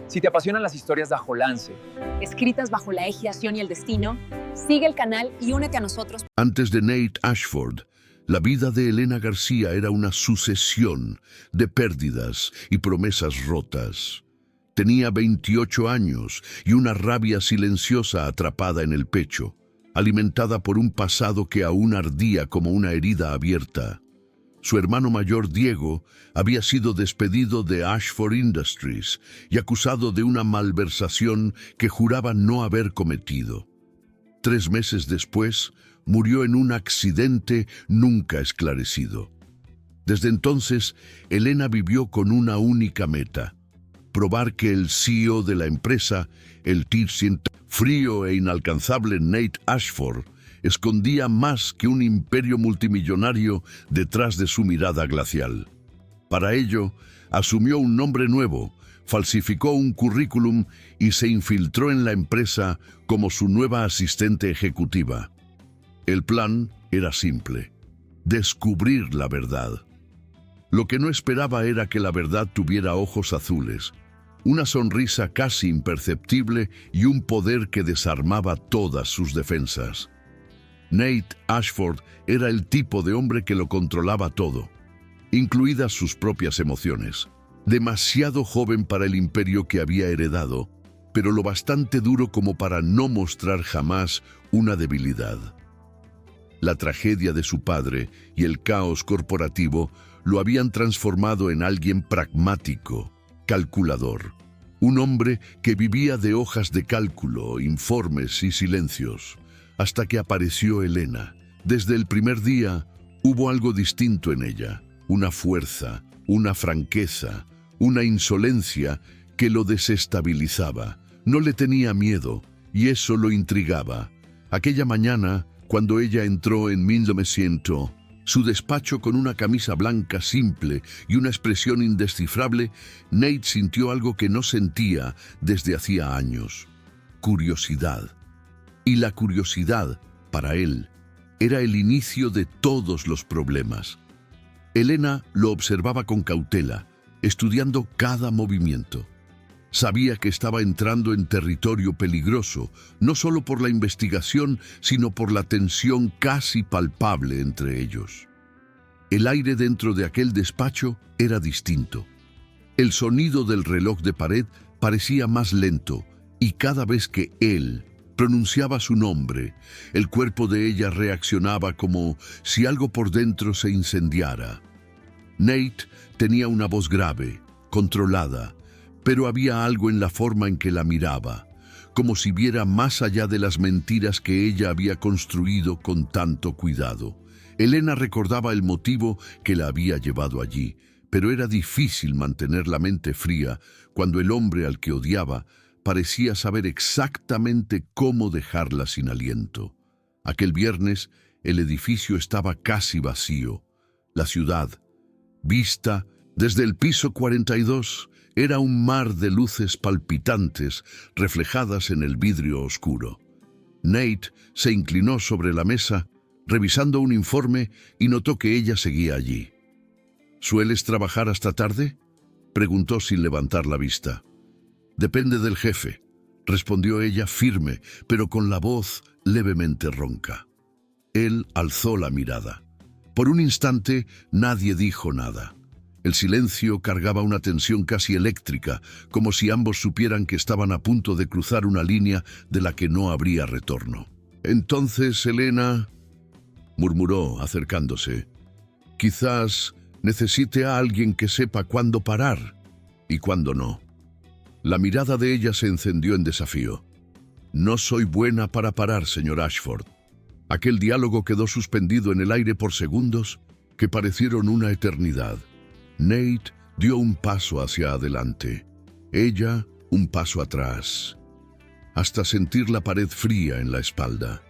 Si te apasionan las historias de Ajolance, escritas bajo la egidación y el destino, sigue el canal y únete a nosotros. Antes de Nate Ashford, la vida de Elena García era una sucesión de pérdidas y promesas rotas. Tenía 28 años y una rabia silenciosa atrapada en el pecho, alimentada por un pasado que aún ardía como una herida abierta. Su hermano mayor, Diego, había sido despedido de Ashford Industries y acusado de una malversación que juraba no haber cometido. 3 meses después, murió en un accidente nunca esclarecido. Desde entonces, Elena vivió con una única meta: probar que el CEO de la empresa, el frío e inalcanzable Nate Ashford, escondía más que un imperio multimillonario detrás de su mirada glacial. Para ello, asumió un nombre nuevo, falsificó un currículum y se infiltró en la empresa como su nueva asistente ejecutiva. El plan era simple: descubrir la verdad. Lo que no esperaba era que la verdad tuviera ojos azules, una sonrisa casi imperceptible y un poder que desarmaba todas sus defensas. Nate Ashford era el tipo de hombre que lo controlaba todo, incluidas sus propias emociones. Demasiado joven para el imperio que había heredado, pero lo bastante duro como para no mostrar jamás una debilidad. La tragedia de su padre y el caos corporativo lo habían transformado en alguien pragmático, calculador. Un hombre que vivía de hojas de cálculo, informes y silencios. Hasta que apareció Elena. Desde el primer día hubo algo distinto en ella, una fuerza, una franqueza, una insolencia que lo desestabilizaba. No le tenía miedo y eso lo intrigaba. Aquella mañana, cuando ella entró en 1900, su despacho con una camisa blanca simple y una expresión indescifrable, Nate sintió algo que no sentía desde hacía años: curiosidad. Y la curiosidad, para él, era el inicio de todos los problemas. Elena lo observaba con cautela, estudiando cada movimiento. Sabía que estaba entrando en territorio peligroso, no solo por la investigación, sino por la tensión casi palpable entre ellos. El aire dentro de aquel despacho era distinto. El sonido del reloj de pared parecía más lento, y cada vez que él pronunciaba su nombre, el cuerpo de ella reaccionaba como si algo por dentro se incendiara. Nate tenía una voz grave, controlada, pero había algo en la forma en que la miraba, como si viera más allá de las mentiras que ella había construido con tanto cuidado. Elena recordaba el motivo que la había llevado allí, pero era difícil mantener la mente fría cuando el hombre al que odiaba parecía saber exactamente cómo dejarla sin aliento. Aquel viernes, el edificio estaba casi vacío. La ciudad, vista desde el piso 42, era un mar de luces palpitantes reflejadas en el vidrio oscuro. Nate se inclinó sobre la mesa, revisando un informe, y notó que ella seguía allí. ¿Sueles trabajar hasta tarde?, preguntó sin levantar la vista. «Depende del jefe», respondió ella firme, pero con la voz levemente ronca. Él alzó la mirada. Por un instante nadie dijo nada. El silencio cargaba una tensión casi eléctrica, como si ambos supieran que estaban a punto de cruzar una línea de la que no habría retorno. «Entonces, Elena», murmuró acercándose, «quizás necesite a alguien que sepa cuándo parar y cuándo no». La mirada de ella se encendió en desafío. «No soy buena para parar, señor Ashford». Aquel diálogo quedó suspendido en el aire por segundos que parecieron una eternidad. Nate dio un paso hacia adelante, ella un paso atrás, hasta sentir la pared fría en la espalda.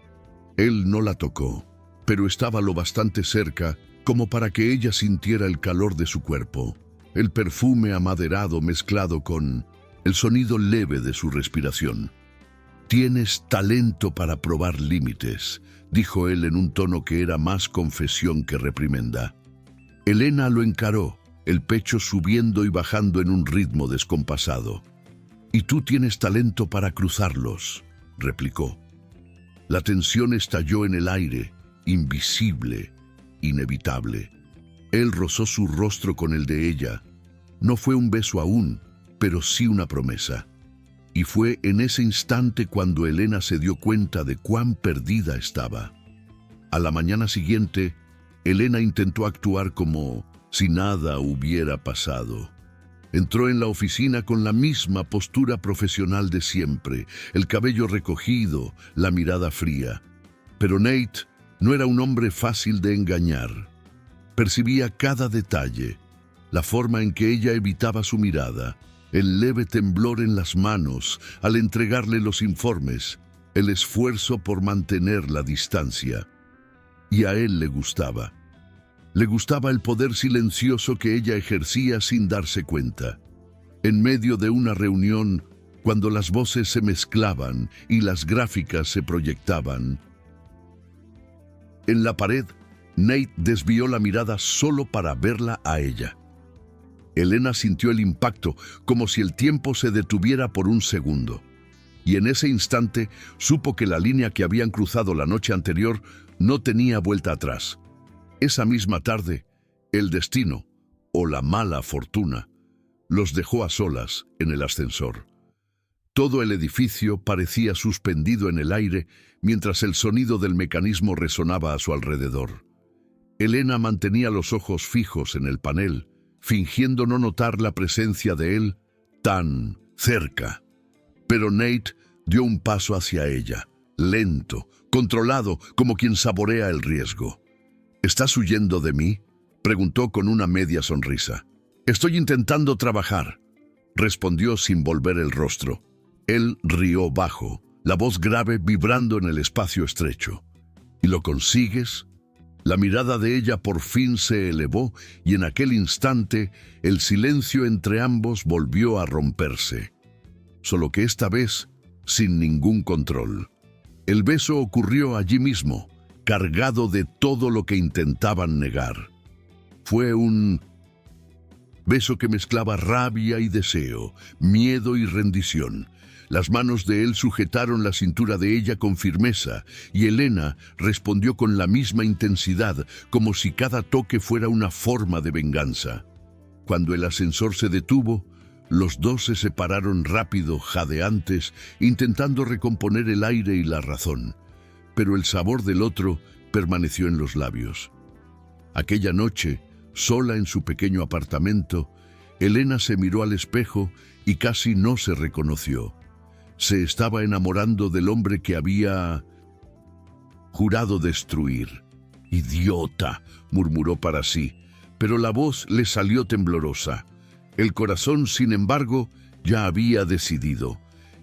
Él no la tocó, pero estaba lo bastante cerca como para que ella sintiera el calor de su cuerpo, el perfume amaderado mezclado con el sonido leve de su respiración. «Tienes talento para probar límites», dijo él en un tono que era más confesión que reprimenda. Elena lo encaró, el pecho subiendo y bajando en un ritmo descompasado. Y tú tienes talento para cruzarlos, replicó. La tensión estalló en el aire, invisible, inevitable. Él rozó su rostro con el de ella. No fue un beso aún, pero sí una promesa. Y fue en ese instante cuando Elena se dio cuenta de cuán perdida estaba. A la mañana siguiente, Elena intentó actuar como si nada hubiera pasado. Entró en la oficina con la misma postura profesional de siempre, el cabello recogido, la mirada fría. Pero Nate no era un hombre fácil de engañar. Percibía cada detalle, la forma en que ella evitaba su mirada, el leve temblor en las manos al entregarle los informes, el esfuerzo por mantener la distancia. Y a él le gustaba. Le gustaba el poder silencioso que ella ejercía sin darse cuenta. En medio de una reunión, cuando las voces se mezclaban y las gráficas se proyectaban, en la pared, Nate desvió la mirada solo para verla a ella. Elena sintió el impacto, como si el tiempo se detuviera por un segundo. Y en ese instante supo que la línea que habían cruzado la noche anterior no tenía vuelta atrás. Esa misma tarde, el destino, o la mala fortuna, los dejó a solas en el ascensor. Todo el edificio parecía suspendido en el aire mientras el sonido del mecanismo resonaba a su alrededor. Elena mantenía los ojos fijos en el panel, fingiendo no notar la presencia de él tan cerca. Pero Nate dio un paso hacia ella, lento, controlado, como quien saborea el riesgo. ¿Estás huyendo de mí?, preguntó con una media sonrisa. Estoy intentando trabajar, respondió sin volver el rostro. Él rió bajo, la voz grave vibrando en el espacio estrecho. ¿Y lo consigues? La mirada de ella por fin se elevó y en aquel instante el silencio entre ambos volvió a romperse. Solo que esta vez sin ningún control. El beso ocurrió allí mismo, cargado de todo lo que intentaban negar. Fue un beso que mezclaba rabia y deseo, miedo y rendición. Las manos de él sujetaron la cintura de ella con firmeza y Elena respondió con la misma intensidad, como si cada toque fuera una forma de venganza. Cuando el ascensor se detuvo, los dos se separaron rápido, jadeantes, intentando recomponer el aire y la razón. Pero el sabor del otro permaneció en los labios. Aquella noche, sola en su pequeño apartamento, Elena se miró al espejo y casi no se reconoció. Se estaba enamorando del hombre que había jurado destruir. «Idiota», murmuró para sí, pero la voz le salió temblorosa. El corazón, sin embargo, ya había decidido.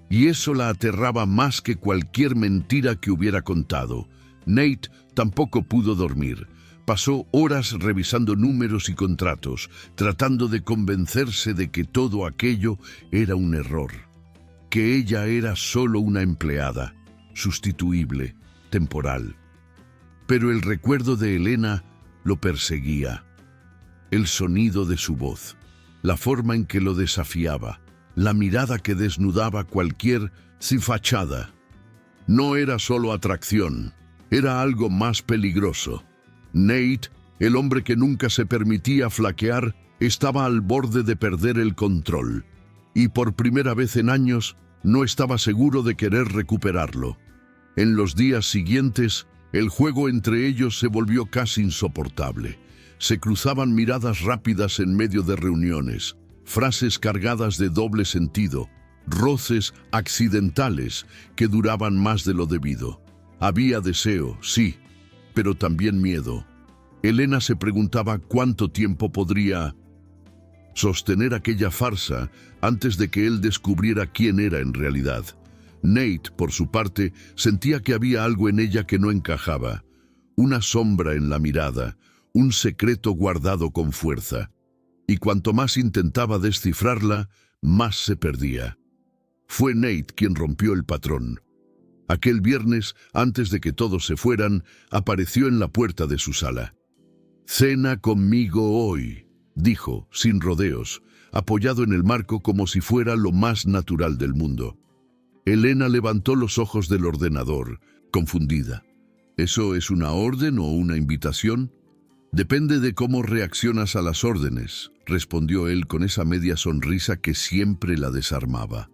Y eso la aterraba más que cualquier mentira que hubiera contado. Nate tampoco pudo dormir. Pasó horas revisando números y contratos, tratando de convencerse de que todo aquello era un error, que ella era solo una empleada, sustituible, temporal. Pero el recuerdo de Elena lo perseguía. El sonido de su voz, la forma en que lo desafiaba, la mirada que desnudaba cualquier fachada. No era solo atracción, era algo más peligroso. Nate, el hombre que nunca se permitía flaquear, estaba al borde de perder el control. Y por primera vez en años, no estaba seguro de querer recuperarlo. En los días siguientes, el juego entre ellos se volvió casi insoportable. Se cruzaban miradas rápidas en medio de reuniones, frases cargadas de doble sentido, roces accidentales que duraban más de lo debido. Había deseo, sí, pero también miedo. Elena se preguntaba cuánto tiempo podría sostener aquella farsa antes de que él descubriera quién era en realidad. Nate, por su parte, sentía que había algo en ella que no encajaba. Una sombra en la mirada, un secreto guardado con fuerza. Y cuanto más intentaba descifrarla, más se perdía. Fue Nate quien rompió el patrón. Aquel viernes, antes de que todos se fueran, apareció en la puerta de su sala. «Cena conmigo hoy», dijo, sin rodeos, apoyado en el marco como si fuera lo más natural del mundo. Elena levantó los ojos del ordenador, confundida. ¿Eso es una orden o una invitación? Depende de cómo reaccionas a las órdenes, respondió él con esa media sonrisa que siempre la desarmaba.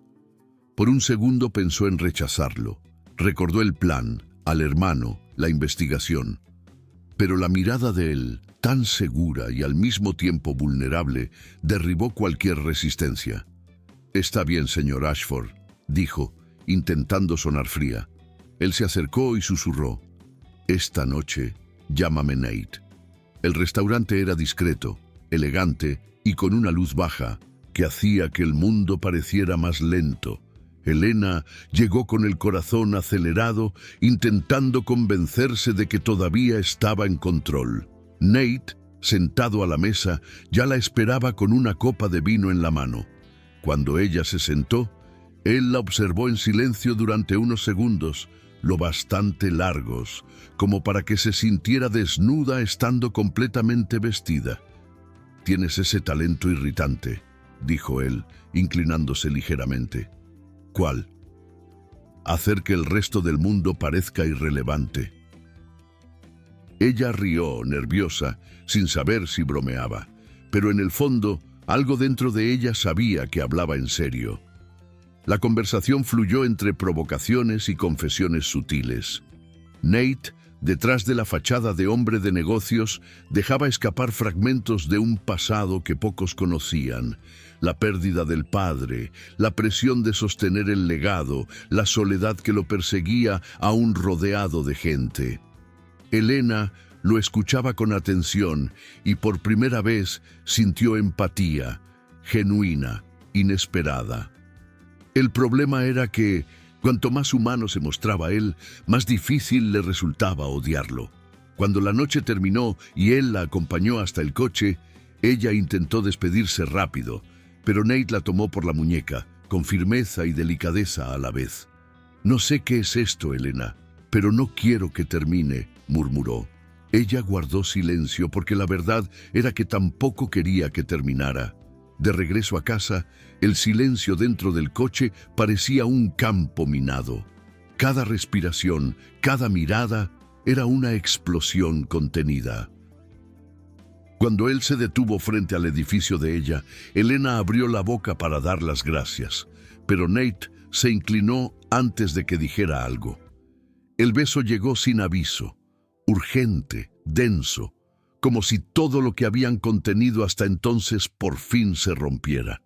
Por un segundo pensó en rechazarlo. Recordó el plan, al hermano, la investigación. Pero la mirada de él, tan segura y al mismo tiempo vulnerable, derribó cualquier resistencia. «Está bien, señor Ashford», dijo, intentando sonar fría. Él se acercó y susurró: «Esta noche, llámame Nate». El restaurante era discreto, elegante y con una luz baja que hacía que el mundo pareciera más lento. Elena llegó con el corazón acelerado, intentando convencerse de que todavía estaba en control. Nate, sentado a la mesa, ya la esperaba con una copa de vino en la mano. Cuando ella se sentó, él la observó en silencio durante unos segundos, lo bastante largos, como para que se sintiera desnuda estando completamente vestida. «Tienes ese talento irritante», dijo él, inclinándose ligeramente. «¿Cuál?» «Hacer que el resto del mundo parezca irrelevante». Ella rió, nerviosa, sin saber si bromeaba, pero en el fondo, algo dentro de ella sabía que hablaba en serio. La conversación fluyó entre provocaciones y confesiones sutiles. Nate, detrás de la fachada de hombre de negocios, dejaba escapar fragmentos de un pasado que pocos conocían: la pérdida del padre, la presión de sostener el legado, la soledad que lo perseguía aún rodeado de gente. Elena lo escuchaba con atención y por primera vez sintió empatía, genuina, inesperada. El problema era que, cuanto más humano se mostraba él, más difícil le resultaba odiarlo. Cuando la noche terminó y él la acompañó hasta el coche, ella intentó despedirse rápido, pero Nate la tomó por la muñeca, con firmeza y delicadeza a la vez. «No sé qué es esto, Elena, pero no quiero que termine», murmuró. Ella guardó silencio porque la verdad era que tampoco quería que terminara. De regreso a casa, el silencio dentro del coche parecía un campo minado. Cada respiración, cada mirada, era una explosión contenida. Cuando él se detuvo frente al edificio de ella, Elena abrió la boca para dar las gracias, pero Nate se inclinó antes de que dijera algo. El beso llegó sin aviso, urgente, denso, como si todo lo que habían contenido hasta entonces por fin se rompiera.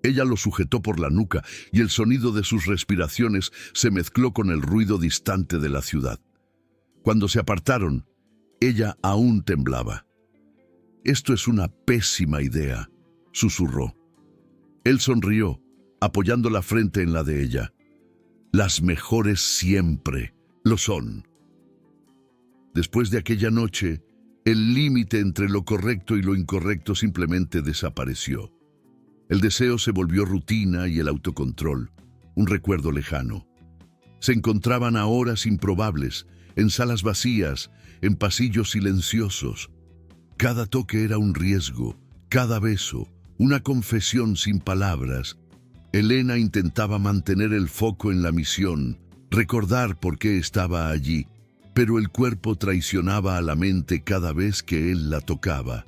Ella lo sujetó por la nuca y el sonido de sus respiraciones se mezcló con el ruido distante de la ciudad. Cuando se apartaron, ella aún temblaba. «Esto es una pésima idea», susurró. Él sonrió, apoyando la frente en la de ella. «Las mejores siempre lo son». Después de aquella noche, el límite entre lo correcto y lo incorrecto simplemente desapareció. El deseo se volvió rutina y el autocontrol, un recuerdo lejano. Se encontraban a horas improbables, en salas vacías, en pasillos silenciosos. Cada toque era un riesgo, cada beso, una confesión sin palabras. Elena intentaba mantener el foco en la misión, recordar por qué estaba allí, pero el cuerpo traicionaba a la mente cada vez que él la tocaba.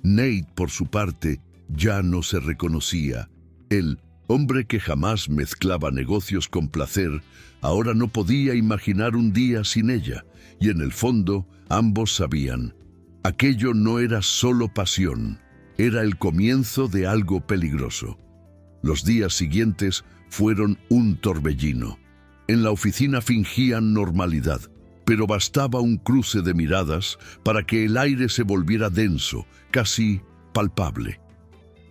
Nate, por su parte, ya no se reconocía. El hombre que jamás mezclaba negocios con placer, ahora no podía imaginar un día sin ella, y en el fondo ambos sabían. Aquello no era solo pasión, era el comienzo de algo peligroso. Los días siguientes fueron un torbellino. En la oficina fingían normalidad, pero bastaba un cruce de miradas para que el aire se volviera denso, casi palpable.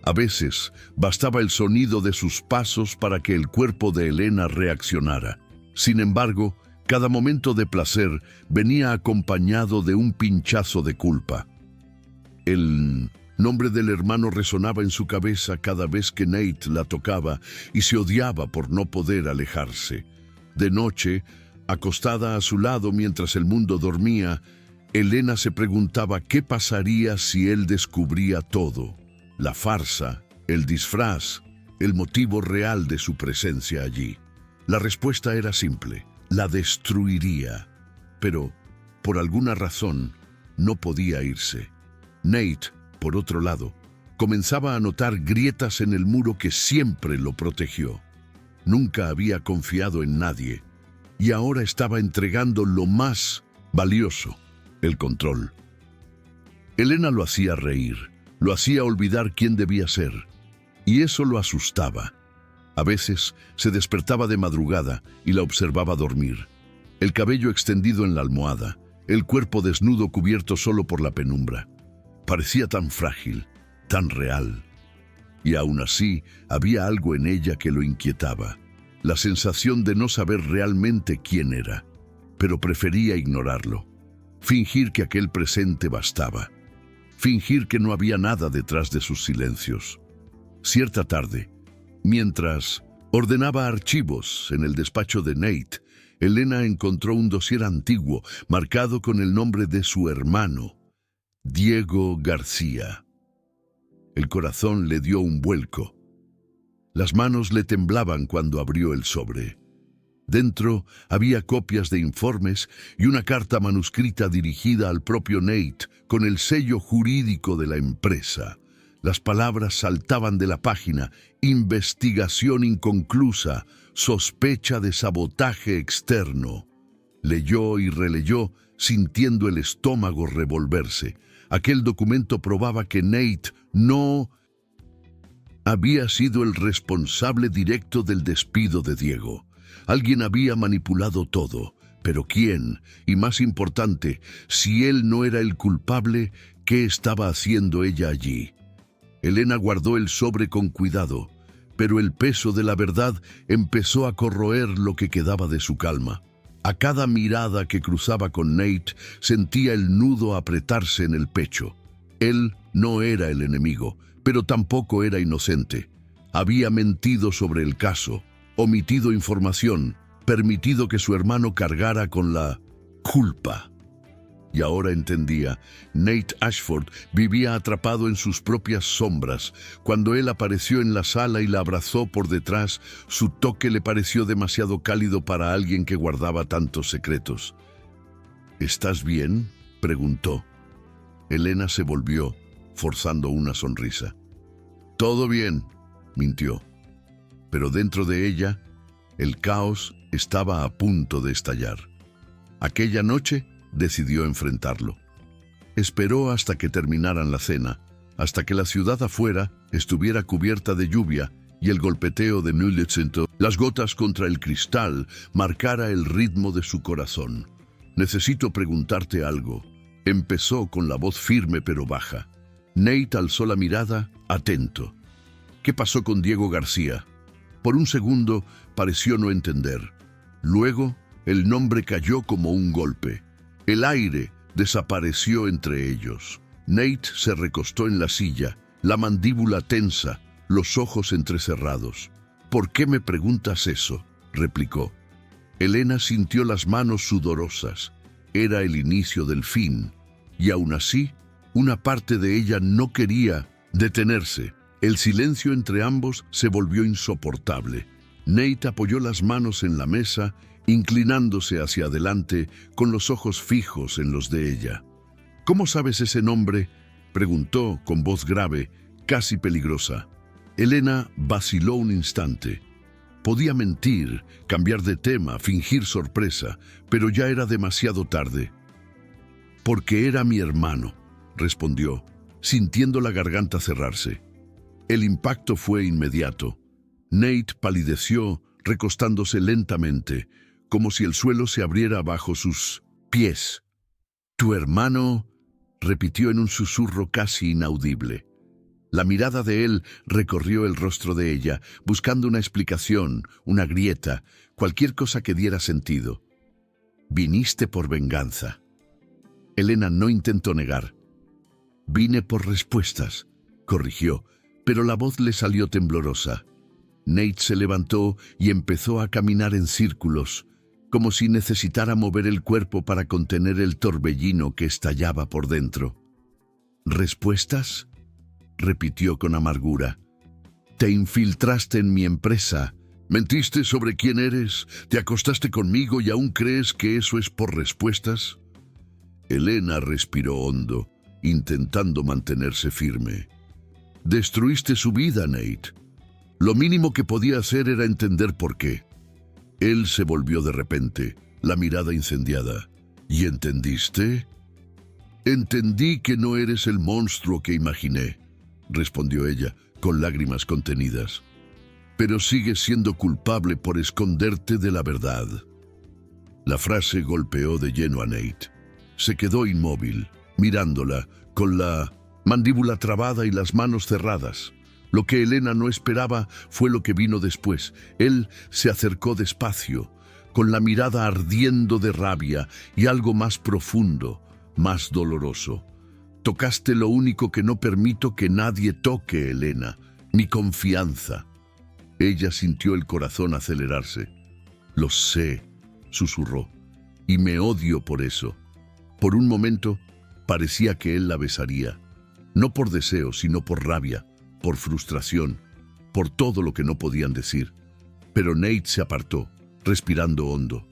A veces bastaba el sonido de sus pasos para que el cuerpo de Elena reaccionara. Sin embargo, cada momento de placer venía acompañado de un pinchazo de culpa. El nombre del hermano resonaba en su cabeza cada vez que Nate la tocaba y se odiaba por no poder alejarse. De noche, acostada a su lado mientras el mundo dormía, Elena se preguntaba qué pasaría si él descubría todo: la farsa, el disfraz, el motivo real de su presencia allí. La respuesta era simple: la destruiría. Pero, por alguna razón, no podía irse. Nate, por otro lado, comenzaba a notar grietas en el muro que siempre lo protegió. Nunca había confiado en nadie, y ahora estaba entregando lo más valioso: el control. Elena lo hacía reír, lo hacía olvidar quién debía ser, y eso lo asustaba. A veces se despertaba de madrugada y la observaba dormir, el cabello extendido en la almohada, el cuerpo desnudo cubierto solo por la penumbra. Parecía tan frágil, tan real. Y aún así había algo en ella que lo inquietaba, la sensación de no saber realmente quién era, pero prefería ignorarlo, fingir que aquel presente bastaba, fingir que no había nada detrás de sus silencios. Cierta tarde, mientras ordenaba archivos en el despacho de Nate, Elena encontró un dossier antiguo marcado con el nombre de su hermano, Diego García. El corazón le dio un vuelco. Las manos le temblaban cuando abrió el sobre. Dentro había copias de informes y una carta manuscrita dirigida al propio Nate con el sello jurídico de la empresa. Las palabras saltaban de la página: investigación inconclusa, sospecha de sabotaje externo. Leyó y releyó, sintiendo el estómago revolverse. Aquel documento probaba que Nate no había sido el responsable directo del despido de Diego. Alguien había manipulado todo, pero ¿quién? Y más importante, si él no era el culpable, ¿qué estaba haciendo ella allí? Elena guardó el sobre con cuidado, pero el peso de la verdad empezó a corroer lo que quedaba de su calma. A cada mirada que cruzaba con Nate, sentía el nudo apretarse en el pecho. Él no era el enemigo, pero tampoco era inocente. Había mentido sobre el caso, omitido información, permitido que su hermano cargara con la culpa. Y ahora entendía: Nate Ashford vivía atrapado en sus propias sombras. Cuando él apareció en la sala y la abrazó por detrás, su toque le pareció demasiado cálido para alguien que guardaba tantos secretos. ¿Estás bien?, preguntó. Elena se volvió, forzando una sonrisa. Todo bien, mintió. Pero dentro de ella, el caos estaba a punto de estallar. Aquella noche decidió enfrentarlo. Esperó hasta que terminaran la cena, hasta que la ciudad afuera estuviera cubierta de lluvia y el golpeteo de Nulletsento, las gotas contra el cristal, marcara el ritmo de su corazón. Necesito preguntarte algo. Empezó con la voz firme pero baja. Nate alzó la mirada, atento. ¿Qué pasó con Diego García? Por un segundo pareció no entender. Luego, el nombre cayó como un golpe. El aire desapareció entre ellos. Nate se recostó en la silla, la mandíbula tensa, los ojos entrecerrados. ¿Por qué me preguntas eso?, replicó. Elena sintió las manos sudorosas. Era el inicio del fin, y aún así, una parte de ella no quería detenerse. El silencio entre ambos se volvió insoportable. Nate apoyó las manos en la mesa, inclinándose hacia adelante, con los ojos fijos en los de ella. ¿Cómo sabes ese nombre?, preguntó con voz grave, casi peligrosa. Elena vaciló un instante. Podía mentir, cambiar de tema, fingir sorpresa, pero ya era demasiado tarde. Porque era mi hermano, respondió, sintiendo la garganta cerrarse. El impacto fue inmediato. Nate palideció, recostándose lentamente, como si el suelo se abriera bajo sus pies. «¿Tu hermano?», repitió en un susurro casi inaudible. La mirada de él recorrió el rostro de ella, buscando una explicación, una grieta, cualquier cosa que diera sentido. «Viniste por venganza». Elena no intentó negar. «Vine por respuestas», corrigió, pero la voz le salió temblorosa. Nate se levantó y empezó a caminar en círculos, como si necesitara mover el cuerpo para contener el torbellino que estallaba por dentro. «¿Respuestas?», repitió con amargura. Te infiltraste en mi empresa. ¿Mentiste sobre quién eres? ¿Te acostaste conmigo y aún crees que eso es por respuestas? Elena respiró hondo, intentando mantenerse firme. Destruiste su vida, Nate. Lo mínimo que podía hacer era entender por qué. Él se volvió de repente, la mirada incendiada. ¿Y entendiste? Entendí que no eres el monstruo que imaginé, respondió ella, con lágrimas contenidas. Pero sigues siendo culpable por esconderte de la verdad. La frase golpeó de lleno a Nate. Se quedó inmóvil, mirándola, con la mandíbula trabada y las manos cerradas. Lo que Elena no esperaba fue lo que vino después. Él se acercó despacio, con la mirada ardiendo de rabia y algo más profundo, más doloroso. Tocaste lo único que no permito que nadie toque, Elena, mi confianza. Ella sintió el corazón acelerarse. Lo sé, susurró, y me odio por eso. Por un momento parecía que él la besaría, no por deseo, sino por rabia, por frustración, por todo lo que no podían decir. Pero Nate se apartó, respirando hondo.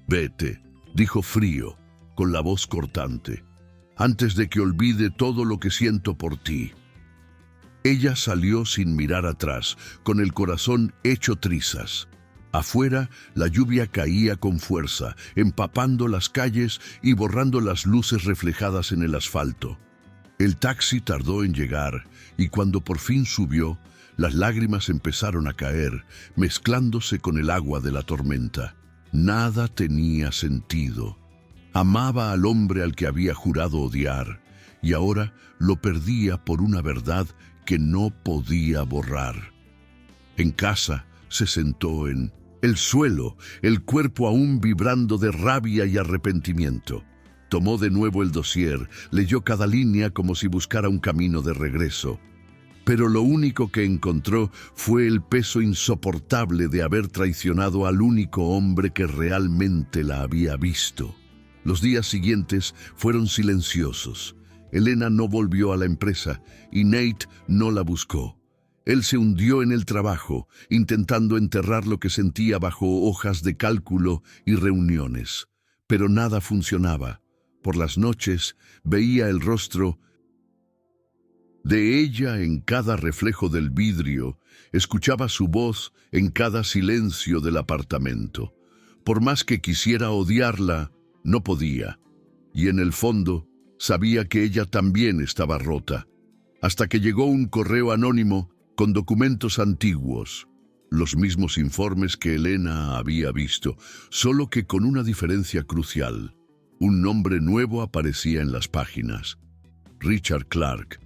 Vete, dijo frío, con la voz cortante, antes de que olvide todo lo que siento por ti. Ella salió sin mirar atrás, con el corazón hecho trizas. Afuera, la lluvia caía con fuerza, empapando las calles y borrando las luces reflejadas en el asfalto. El taxi tardó en llegar, y cuando por fin subió, las lágrimas empezaron a caer, mezclándose con el agua de la tormenta. Nada tenía sentido. Amaba al hombre al que había jurado odiar, y ahora lo perdía por una verdad que no podía borrar. En casa se sentó en el suelo, el cuerpo aún vibrando de rabia y arrepentimiento. Tomó de nuevo el dossier, leyó cada línea como si buscara un camino de regreso. Pero lo único que encontró fue el peso insoportable de haber traicionado al único hombre que realmente la había visto. Los días siguientes fueron silenciosos. Elena no volvió a la empresa y Nate no la buscó. Él se hundió en el trabajo, intentando enterrar lo que sentía bajo hojas de cálculo y reuniones. Pero nada funcionaba. Por las noches veía el rostro de ella en cada reflejo del vidrio, escuchaba su voz en cada silencio del apartamento. Por más que quisiera odiarla, no podía. Y en el fondo, sabía que ella también estaba rota. Hasta que llegó un correo anónimo con documentos antiguos, los mismos informes que Elena había visto, solo que con una diferencia crucial. Un nombre nuevo aparecía en las páginas. Richard Clark,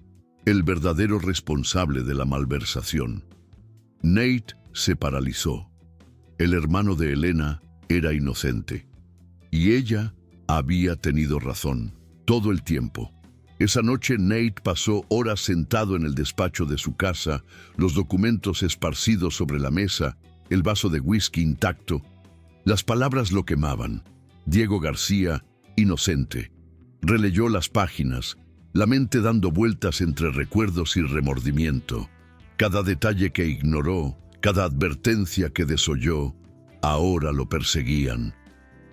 el verdadero responsable de la malversación. Nate se paralizó. El hermano de Elena era inocente. Y ella había tenido razón, todo el tiempo. Esa noche Nate pasó horas sentado en el despacho de su casa, los documentos esparcidos sobre la mesa, el vaso de whisky intacto. Las palabras lo quemaban. Diego García, inocente. Releyó las páginas, la mente dando vueltas entre recuerdos y remordimiento. Cada detalle que ignoró, cada advertencia que desoyó, ahora lo perseguían.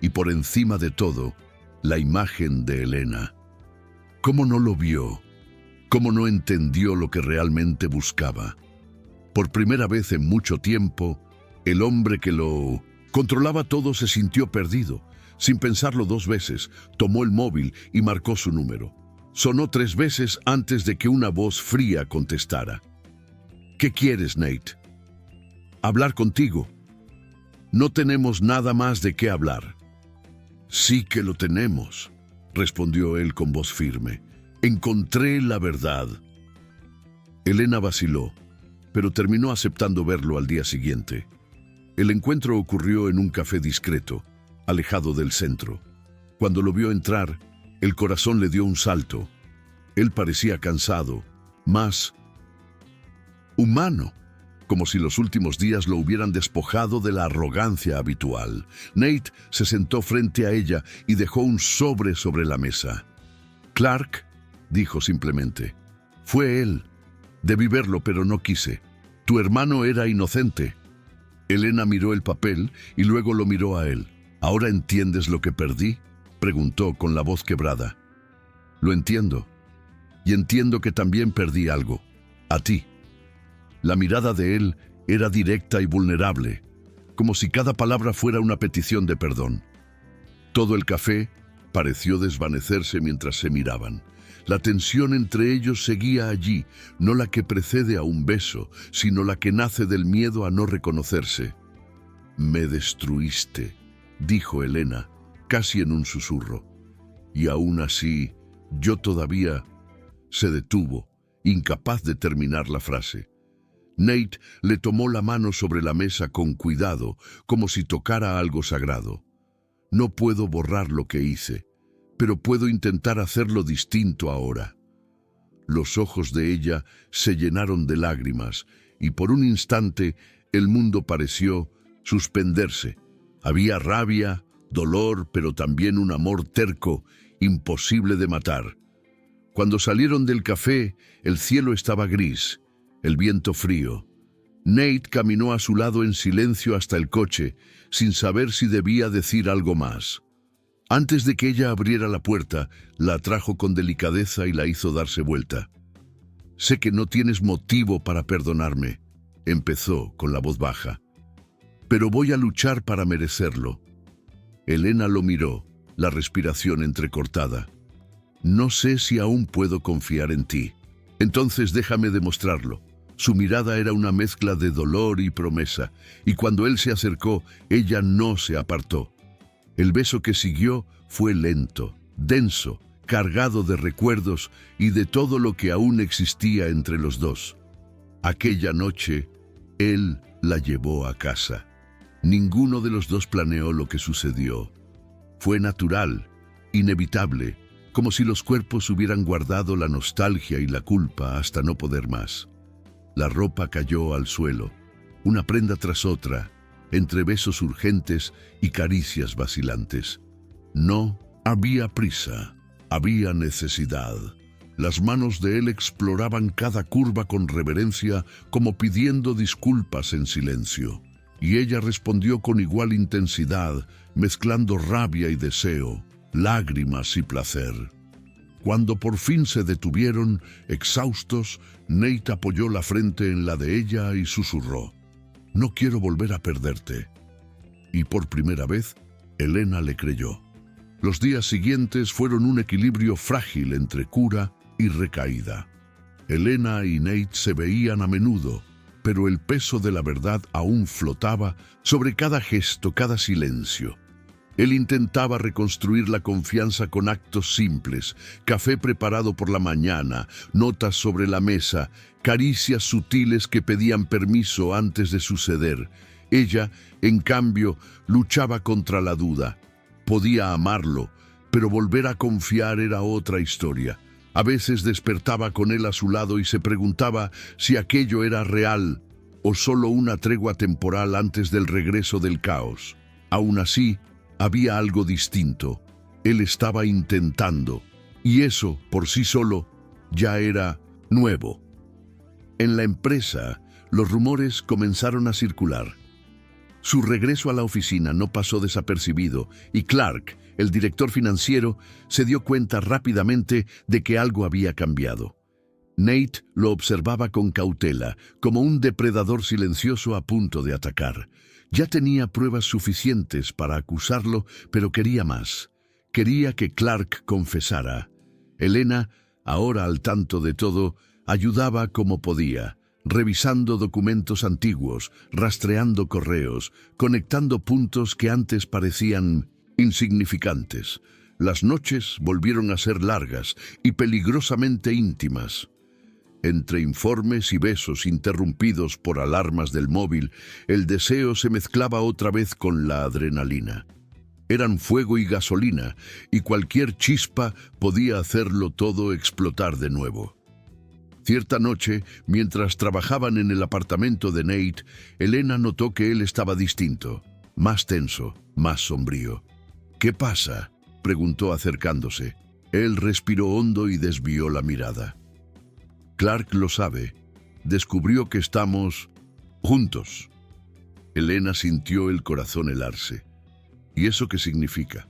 Y por encima de todo, la imagen de Elena. ¿Cómo no lo vio? ¿Cómo no entendió lo que realmente buscaba? Por primera vez en mucho tiempo, el hombre que lo controlaba todo se sintió perdido. Sin pensarlo 2 veces, tomó el móvil y marcó su número. Sonó 3 veces antes de que una voz fría contestara. ¿Qué quieres, Nate? Hablar contigo. No tenemos nada más de qué hablar. Sí que lo tenemos, respondió él con voz firme. Encontré la verdad. Elena vaciló, pero terminó aceptando verlo al día siguiente. El encuentro ocurrió en un café discreto, alejado del centro. Cuando lo vio entrar, el corazón le dio un salto. Él parecía cansado, más humano, como si los últimos días lo hubieran despojado de la arrogancia habitual. Nate se sentó frente a ella y dejó un sobre la mesa. Clark, dijo simplemente. Fue él. Debí verlo, pero no quise. Tu hermano era inocente. Elena miró el papel y luego lo miró a él. ¿Ahora entiendes lo que perdí?, preguntó con la voz quebrada. Lo entiendo. Y entiendo que también perdí algo. A ti. La mirada de él era directa y vulnerable, como si cada palabra fuera una petición de perdón. Todo el café pareció desvanecerse mientras se miraban. La tensión entre ellos seguía allí, no la que precede a un beso, sino la que nace del miedo a no reconocerse. Me destruiste, dijo Elena, casi en un susurro. Y aún así, yo todavía... Se detuvo, incapaz de terminar la frase. Nate le tomó la mano sobre la mesa con cuidado, como si tocara algo sagrado. No puedo borrar lo que hice, pero puedo intentar hacerlo distinto ahora. Los ojos de ella se llenaron de lágrimas y por un instante el mundo pareció suspenderse. Había rabia, dolor, pero también un amor terco, imposible de matar. Cuando salieron del café, el cielo estaba gris, el viento frío. Nate caminó a su lado en silencio hasta el coche, sin saber si debía decir algo más. Antes de que ella abriera la puerta, la atrajo con delicadeza y la hizo darse vuelta. Sé que no tienes motivo para perdonarme, empezó con la voz baja, pero voy a luchar para merecerlo. Elena lo miró, la respiración entrecortada. No sé si aún puedo confiar en ti. Entonces déjame demostrarlo. Su mirada era una mezcla de dolor y promesa, y cuando él se acercó, ella no se apartó. El beso que siguió fue lento, denso, cargado de recuerdos y de todo lo que aún existía entre los dos. Aquella noche, él la llevó a casa. Ninguno de los dos planeó lo que sucedió. Fue natural, inevitable, como si los cuerpos hubieran guardado la nostalgia y la culpa hasta no poder más. La ropa cayó al suelo, una prenda tras otra, entre besos urgentes y caricias vacilantes. No había prisa, había necesidad. Las manos de él exploraban cada curva con reverencia, como pidiendo disculpas en silencio. Y ella respondió con igual intensidad, mezclando rabia y deseo, lágrimas y placer. Cuando por fin se detuvieron, exhaustos, Nate apoyó la frente en la de ella y susurró: «No quiero volver a perderte». Y por primera vez, Elena le creyó. Los días siguientes fueron un equilibrio frágil entre cura y recaída. Elena y Nate se veían a menudo, pero el peso de la verdad aún flotaba sobre cada gesto, cada silencio. Él intentaba reconstruir la confianza con actos simples: café preparado por la mañana, notas sobre la mesa, caricias sutiles que pedían permiso antes de suceder. Ella, en cambio, luchaba contra la duda. Podía amarlo, pero volver a confiar era otra historia. A veces despertaba con él a su lado y se preguntaba si aquello era real o solo una tregua temporal antes del regreso del caos. Aún así, había algo distinto. Él estaba intentando, y eso, por sí solo, ya era nuevo. En la empresa, los rumores comenzaron a circular. Su regreso a la oficina no pasó desapercibido, y Clark, el director financiero, se dio cuenta rápidamente de que algo había cambiado. Nate lo observaba con cautela, como un depredador silencioso a punto de atacar. Ya tenía pruebas suficientes para acusarlo, pero quería más. Quería que Clark confesara. Elena, ahora al tanto de todo, ayudaba como podía, revisando documentos antiguos, rastreando correos, conectando puntos que antes parecían insignificantes. Las noches volvieron a ser largas y peligrosamente íntimas. Entre informes y besos interrumpidos por alarmas del móvil, el deseo se mezclaba otra vez con la adrenalina. Eran fuego y gasolina, y cualquier chispa podía hacerlo todo explotar de nuevo. Cierta noche, mientras trabajaban en el apartamento de Nate, Elena notó que él estaba distinto, más tenso, más sombrío. «¿Qué pasa?», preguntó acercándose. Él respiró hondo y desvió la mirada. «Clark lo sabe. Descubrió que estamos Juntos. Elena sintió el corazón helarse. ¿Y eso qué significa?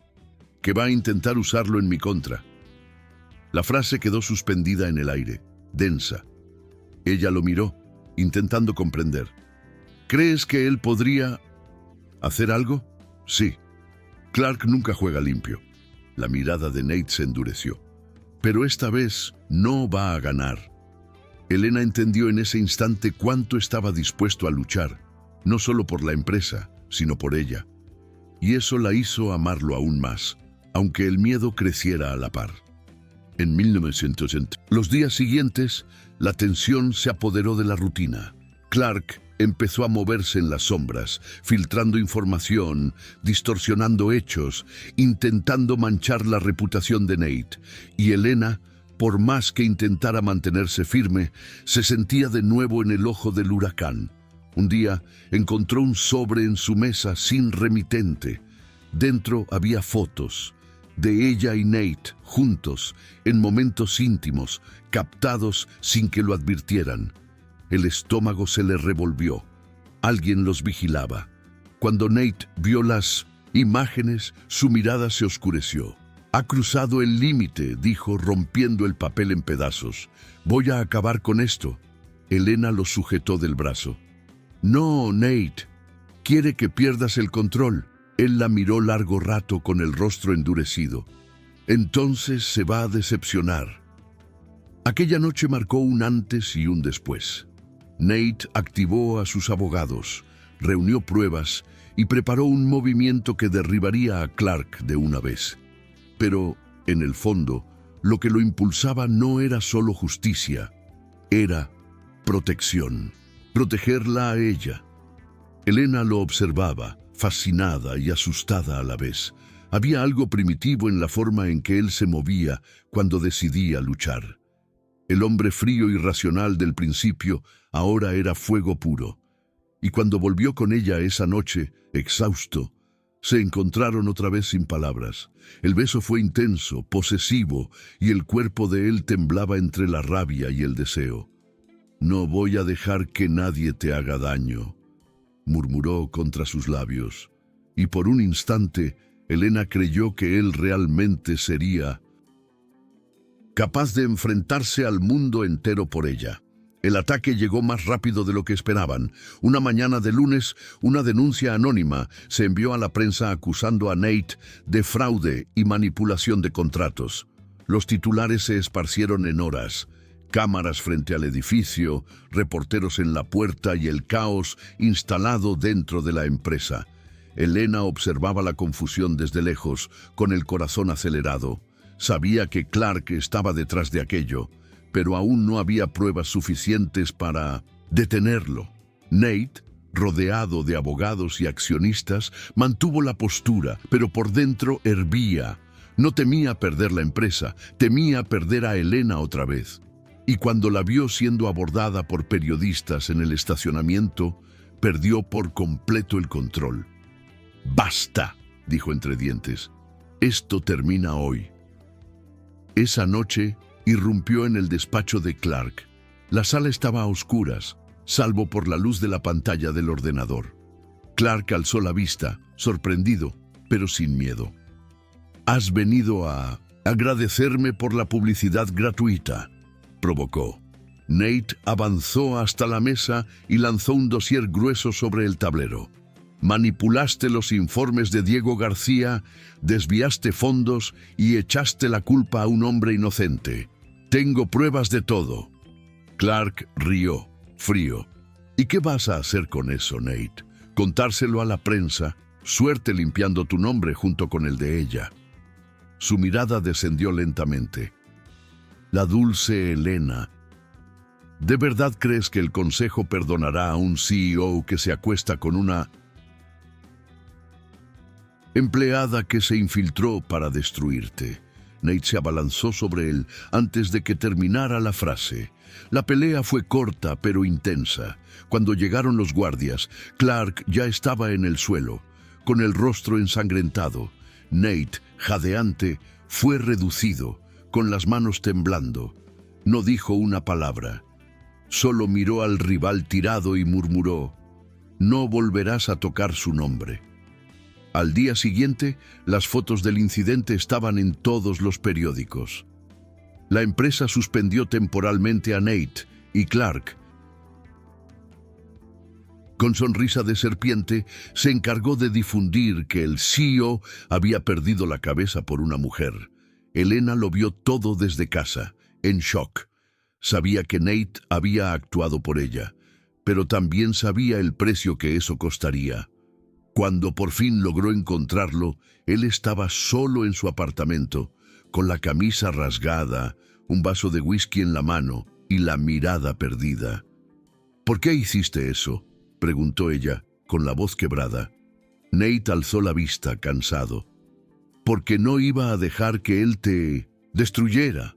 Que va a intentar usarlo en mi contra. La frase quedó suspendida en el aire, densa. Ella lo miró, intentando comprender. ¿Crees que él podría hacer algo? Sí. Clark nunca juega limpio. La mirada de Nate se endureció. Pero esta vez no va a ganar. Elena entendió en ese instante cuánto estaba dispuesto a luchar, no solo por la empresa, sino por ella. Y eso la hizo amarlo aún más, aunque el miedo creciera a la par. En 1980, los días siguientes, la tensión se apoderó de la rutina. Clark empezó a moverse en las sombras, filtrando información, distorsionando hechos, intentando manchar la reputación de Nate. Y Elena, por más que intentara mantenerse firme, se sentía de nuevo en el ojo del huracán. Un día encontró un sobre en su mesa sin remitente. Dentro había fotos de ella y Nate juntos, en momentos íntimos, captados sin que lo advirtieran. El estómago se le revolvió. Alguien los vigilaba. Cuando Nate vio las imágenes, su mirada se oscureció. «Ha cruzado el límite», dijo, rompiendo el papel en pedazos. «Voy a acabar con esto». Elena lo sujetó del brazo. «No, Nate. Quiere que pierdas el control». Él la miró largo rato con el rostro endurecido. «Entonces se va a decepcionar». Aquella noche marcó un antes y un después. Nate activó a sus abogados, reunió pruebas y preparó un movimiento que derribaría a Clark de una vez. Pero, en el fondo, lo que lo impulsaba no era solo justicia, era protección. Protegerla a ella. Elena lo observaba, fascinada y asustada a la vez. Había algo primitivo en la forma en que él se movía cuando decidía luchar. El hombre frío y racional del principio ahora era fuego puro. Y cuando volvió con ella esa noche, exhausto, se encontraron otra vez sin palabras. El beso fue intenso, posesivo, y el cuerpo de él temblaba entre la rabia y el deseo. «No voy a dejar que nadie te haga daño», murmuró contra sus labios. Y por un instante, Elena creyó que él realmente sería capaz de enfrentarse al mundo entero por ella. El ataque llegó más rápido de lo que esperaban. Una mañana de lunes, una denuncia anónima se envió a la prensa acusando a Nate de fraude y manipulación de contratos. Los titulares se esparcieron en horas. Cámaras frente al edificio, reporteros en la puerta y el caos instalado dentro de la empresa. Elena observaba la confusión desde lejos, con el corazón acelerado. Sabía que Clark estaba detrás de aquello, pero aún no había pruebas suficientes para detenerlo. Nate, rodeado de abogados y accionistas, mantuvo la postura, pero por dentro hervía. No temía perder la empresa, temía perder a Elena otra vez. Y cuando la vio siendo abordada por periodistas en el estacionamiento, perdió por completo el control. «Basta», dijo entre dientes. «Esto termina hoy». Esa noche irrumpió en el despacho de Clark. La sala estaba a oscuras, salvo por la luz de la pantalla del ordenador. Clark alzó la vista, sorprendido, pero sin miedo. «¿Has venido a agradecerme por la publicidad gratuita?», provocó. Nate avanzó hasta la mesa y lanzó un dossier grueso sobre el tablero. «Manipulaste los informes de Diego García, desviaste fondos y echaste la culpa a un hombre inocente. Tengo pruebas de todo». Clark rió, frío. «¿Y qué vas a hacer con eso, Nate? ¿Contárselo a la prensa? Suerte limpiando tu nombre junto con el de ella». Su mirada descendió lentamente. «La dulce Elena. ¿De verdad crees que el consejo perdonará a un CEO que se acuesta con una empleada que se infiltró para destruirte?» Nate se abalanzó sobre él antes de que terminara la frase. La pelea fue corta pero intensa. Cuando llegaron los guardias, Clark ya estaba en el suelo, con el rostro ensangrentado. Nate, jadeante, fue reducido, con las manos temblando. No dijo una palabra. Solo miró al rival tirado y murmuró: «No volverás a tocar su nombre». Al día siguiente, las fotos del incidente estaban en todos los periódicos. La empresa suspendió temporalmente a Nate y Clark. Con sonrisa de serpiente, se encargó de difundir que el CEO había perdido la cabeza por una mujer. Elena lo vio todo desde casa, en shock. Sabía que Nate había actuado por ella, pero también sabía el precio que eso costaría. Cuando por fin logró encontrarlo, él estaba solo en su apartamento, con la camisa rasgada, un vaso de whisky en la mano y la mirada perdida. «¿Por qué hiciste eso?», preguntó ella, con la voz quebrada. Nate alzó la vista, cansado. «Porque no iba a dejar que él te destruyera.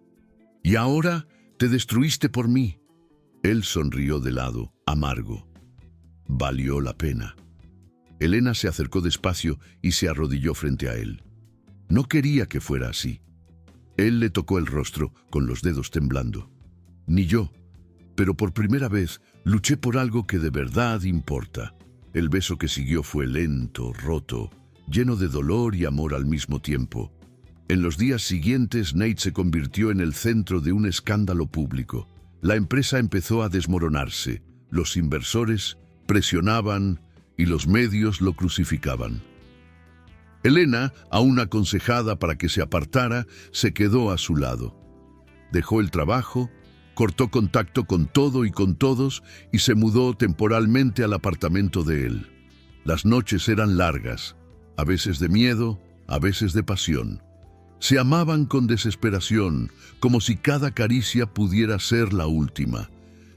Y ahora te destruiste por mí». Él sonrió de lado, amargo. Valió la pena. Elena se acercó despacio y se arrodilló frente a él. No quería que fuera así. Él le tocó el rostro, con los dedos temblando. «Ni yo, pero por primera vez luché por algo que de verdad importa». El beso que siguió fue lento, roto, lleno de dolor y amor al mismo tiempo. En los días siguientes, Nate se convirtió en el centro de un escándalo público. La empresa empezó a desmoronarse, los inversores presionaban y los medios lo crucificaban. Elena, aún aconsejada para que se apartara, se quedó a su lado. Dejó el trabajo, cortó contacto con todo y con todos y se mudó temporalmente al apartamento de él. Las noches eran largas, a veces de miedo, a veces de pasión. Se amaban con desesperación, como si cada caricia pudiera ser la última.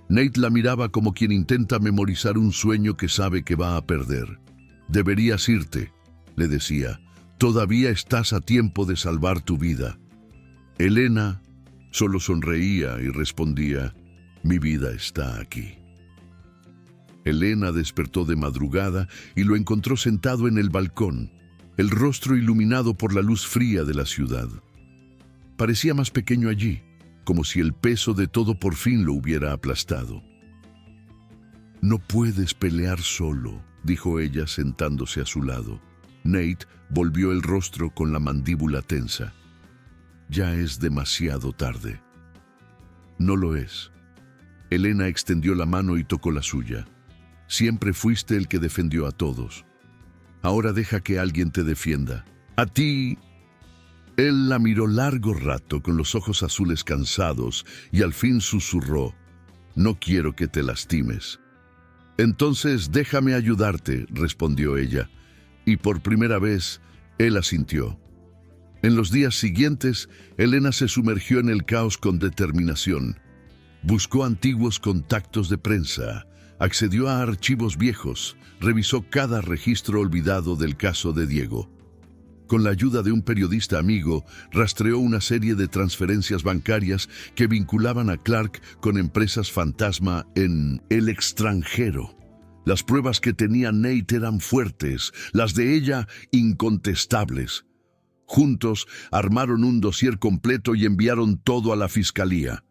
Nate la miraba como quien intenta memorizar un sueño que sabe que va a perder. «Deberías irte», le decía. «Todavía estás a tiempo de salvar tu vida». Elena solo sonreía y respondía: «Mi vida está aquí». Elena despertó de madrugada y lo encontró sentado en el balcón, el rostro iluminado por la luz fría de la ciudad. Parecía más pequeño allí, como si el peso de todo por fin lo hubiera aplastado. «No puedes pelear solo», dijo ella sentándose a su lado. Nate volvió el rostro con la mandíbula tensa. «Ya es demasiado tarde». «No lo es». Elena extendió la mano y tocó la suya. «Siempre fuiste el que defendió a todos. Ahora deja que alguien te defienda. A ti». Él la miró largo rato con los ojos azules cansados y al fin susurró: «No quiero que te lastimes». «Entonces déjame ayudarte», respondió ella, y por primera vez él asintió. En los días siguientes, Elena se sumergió en el caos con determinación. Buscó antiguos contactos de prensa, accedió a archivos viejos, revisó cada registro olvidado del caso de Diego. Con la ayuda de un periodista amigo, rastreó una serie de transferencias bancarias que vinculaban a Clark con empresas fantasma en el extranjero. Las pruebas que tenía Nate eran fuertes, las de ella incontestables. Juntos armaron un dossier completo y enviaron todo a la fiscalía.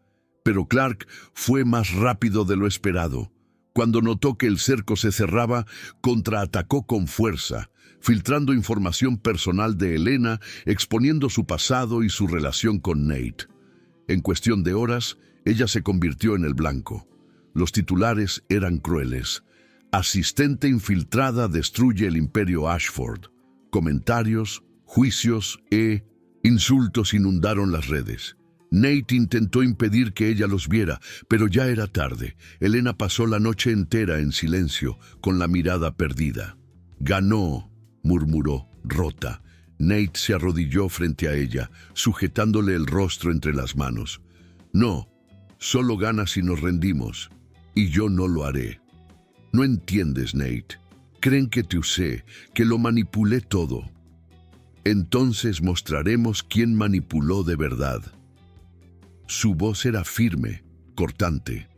Pero Clark fue más rápido de lo esperado. Cuando notó que el cerco se cerraba, contraatacó con fuerza, filtrando información personal de Elena, exponiendo su pasado y su relación con Nate. En cuestión de horas, ella se convirtió en el blanco. Los titulares eran crueles. «Asistente infiltrada destruye el imperio Ashford». Comentarios, juicios e insultos inundaron las redes. Nate intentó impedir que ella los viera, pero ya era tarde. Elena pasó la noche entera en silencio, con la mirada perdida. «Ganó», murmuró, rota. Nate se arrodilló frente a ella, sujetándole el rostro entre las manos. «No, solo gana si nos rendimos, y yo no lo haré». «No entiendes, Nate. Creen que te usé, que lo manipulé todo. Entonces mostraremos quién manipuló de verdad». Su voz era firme, cortante.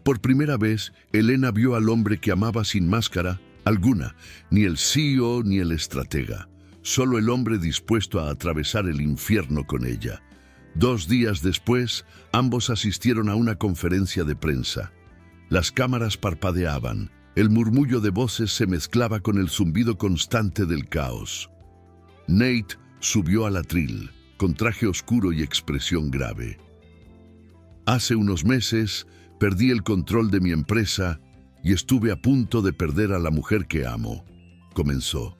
Por primera vez, Elena vio al hombre que amaba sin máscara alguna, ni el CEO ni el estratega, solo el hombre dispuesto a atravesar el infierno con ella. 2 días después, ambos asistieron a una conferencia de prensa. Las cámaras parpadeaban. El murmullo de voces se mezclaba con el zumbido constante del caos. Nate subió al atril, con traje oscuro y expresión grave. Hace unos meses perdí el control de mi empresa y estuve a punto de perder a la mujer que amo, comenzó.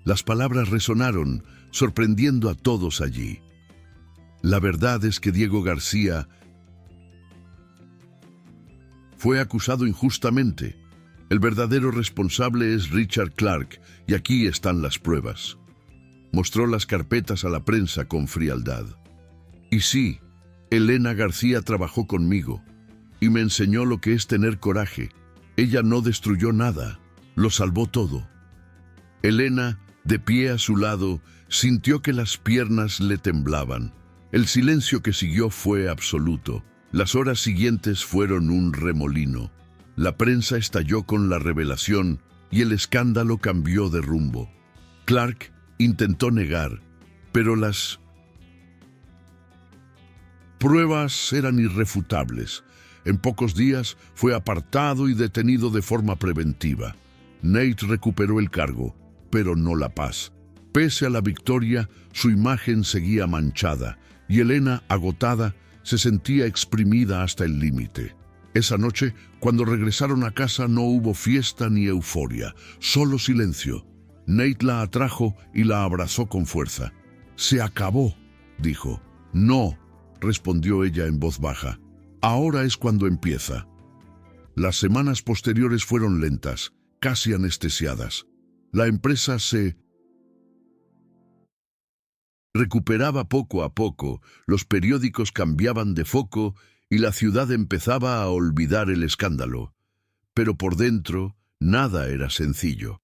Las palabras resonaron, sorprendiendo a todos allí. La verdad es que Diego García fue acusado injustamente. El verdadero responsable es Richard Clark, y aquí están las pruebas. Mostró las carpetas a la prensa con frialdad. Y sí, Elena García trabajó conmigo y me enseñó lo que es tener coraje. Ella no destruyó nada, lo salvó todo. Elena, de pie a su lado, sintió que las piernas le temblaban. El silencio que siguió fue absoluto. Las horas siguientes fueron un remolino. La prensa estalló con la revelación y el escándalo cambió de rumbo. Clark intentó negar, pero las pruebas eran irrefutables. En pocos días fue apartado y detenido de forma preventiva. Nate recuperó el cargo, pero no la paz. Pese a la victoria, su imagen seguía manchada y Elena, agotada, se sentía exprimida hasta el límite. Esa noche, cuando regresaron a casa, no hubo fiesta ni euforia, solo silencio. Nate la atrajo y la abrazó con fuerza. «Se acabó», dijo. «No», respondió ella en voz baja. «Ahora es cuando empieza». Las semanas posteriores fueron lentas, casi anestesiadas. La empresa se recuperaba poco a poco, los periódicos cambiaban de foco y la ciudad empezaba a olvidar el escándalo. Pero por dentro, nada era sencillo.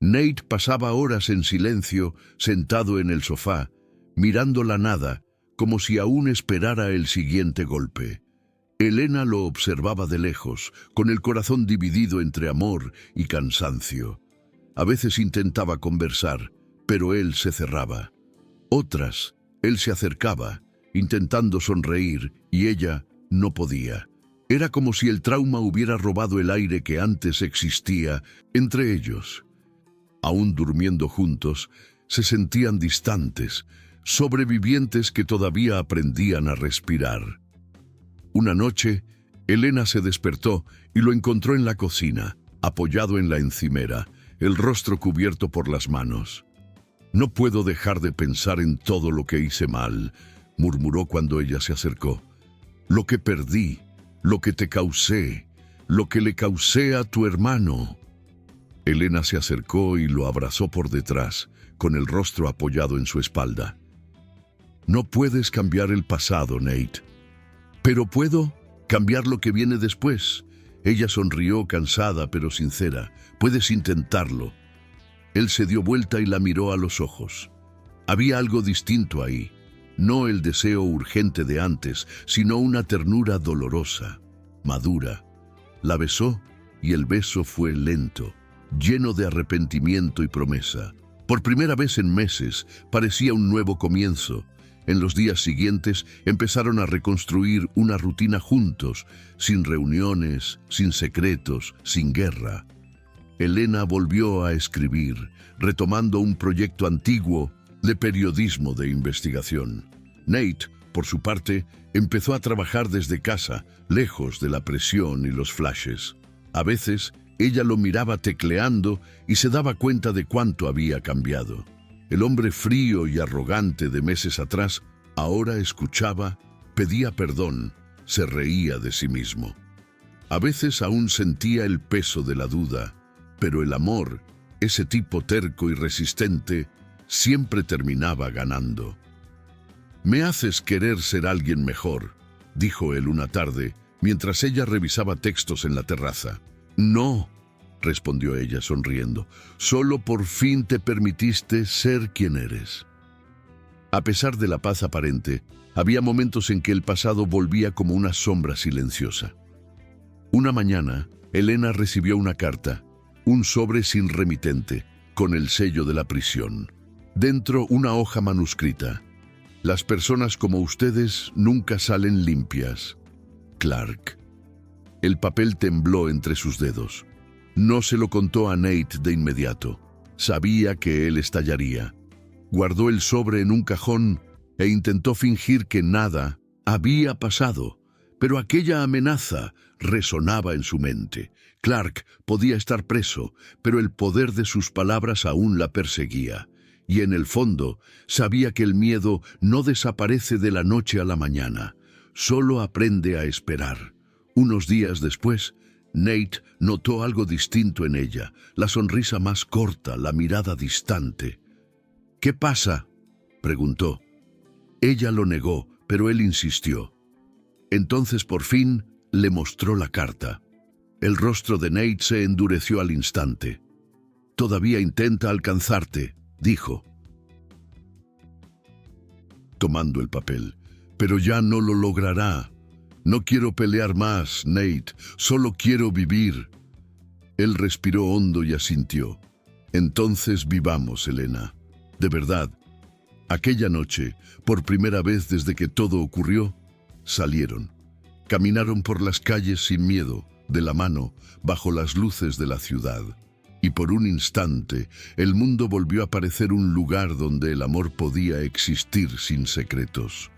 Nate pasaba horas en silencio, sentado en el sofá, mirando la nada, como si aún esperara el siguiente golpe. Elena lo observaba de lejos, con el corazón dividido entre amor y cansancio. A veces intentaba conversar, pero él se cerraba. Otras, él se acercaba, intentando sonreír, y ella no podía. Era como si el trauma hubiera robado el aire que antes existía entre ellos. Aún durmiendo juntos, se sentían distantes, sobrevivientes que todavía aprendían a respirar. Una noche, Elena se despertó y lo encontró en la cocina, apoyado en la encimera, el rostro cubierto por las manos. «No puedo dejar de pensar en todo lo que hice mal», murmuró cuando ella se acercó. «Lo que perdí, lo que te causé, lo que le causé a tu hermano». Elena se acercó y lo abrazó por detrás, con el rostro apoyado en su espalda. «No puedes cambiar el pasado, Nate. Pero puedo cambiar lo que viene después». Ella sonrió, cansada pero sincera. «Puedes intentarlo». Él se dio vuelta y la miró a los ojos. Había algo distinto ahí. No el deseo urgente de antes, sino una ternura dolorosa, madura. La besó y el beso fue lento, lleno de arrepentimiento y promesa. Por primera vez en meses, parecía un nuevo comienzo. En los días siguientes empezaron a reconstruir una rutina juntos, sin reuniones, sin secretos, sin guerra. Elena volvió a escribir, retomando un proyecto antiguo de periodismo de investigación. Nate, por su parte, empezó a trabajar desde casa, lejos de la presión y los flashes. A veces, ella lo miraba tecleando y se daba cuenta de cuánto había cambiado. El hombre frío y arrogante de meses atrás ahora escuchaba, pedía perdón, se reía de sí mismo. A veces aún sentía el peso de la duda, pero el amor, ese tipo terco y resistente, siempre terminaba ganando. «Me haces querer ser alguien mejor», dijo él una tarde, mientras ella revisaba textos en la terraza. «No», respondió ella sonriendo, «solo por fin te permitiste ser quien eres». A pesar de la paz aparente, había momentos en que el pasado volvía como una sombra silenciosa. Una mañana, Elena recibió una carta, un sobre sin remitente, con el sello de la prisión. Dentro, una hoja manuscrita. «Las personas como ustedes nunca salen limpias. Clark». El papel tembló entre sus dedos. No se lo contó a Nate de inmediato. Sabía que él estallaría. Guardó el sobre en un cajón e intentó fingir que nada había pasado, pero aquella amenaza resonaba en su mente. Clark podía estar preso, pero el poder de sus palabras aún la perseguía. Y en el fondo sabía que el miedo no desaparece de la noche a la mañana, solo aprende a esperar. Unos días después, Nate notó algo distinto en ella, la sonrisa más corta, la mirada distante. «¿Qué pasa?», preguntó. Ella lo negó, pero él insistió. Entonces por fin le mostró la carta. El rostro de Nate se endureció al instante. «Todavía intenta alcanzarte», dijo, tomando el papel. «Pero ya no lo logrará. No quiero pelear más, Nate. Solo quiero vivir». Él respiró hondo y asintió. «Entonces vivamos, Elena. De verdad». Aquella noche, por primera vez desde que todo ocurrió, salieron. Caminaron por las calles sin miedo, de la mano, bajo las luces de la ciudad. Y por un instante, el mundo volvió a parecer un lugar donde el amor podía existir sin secretos.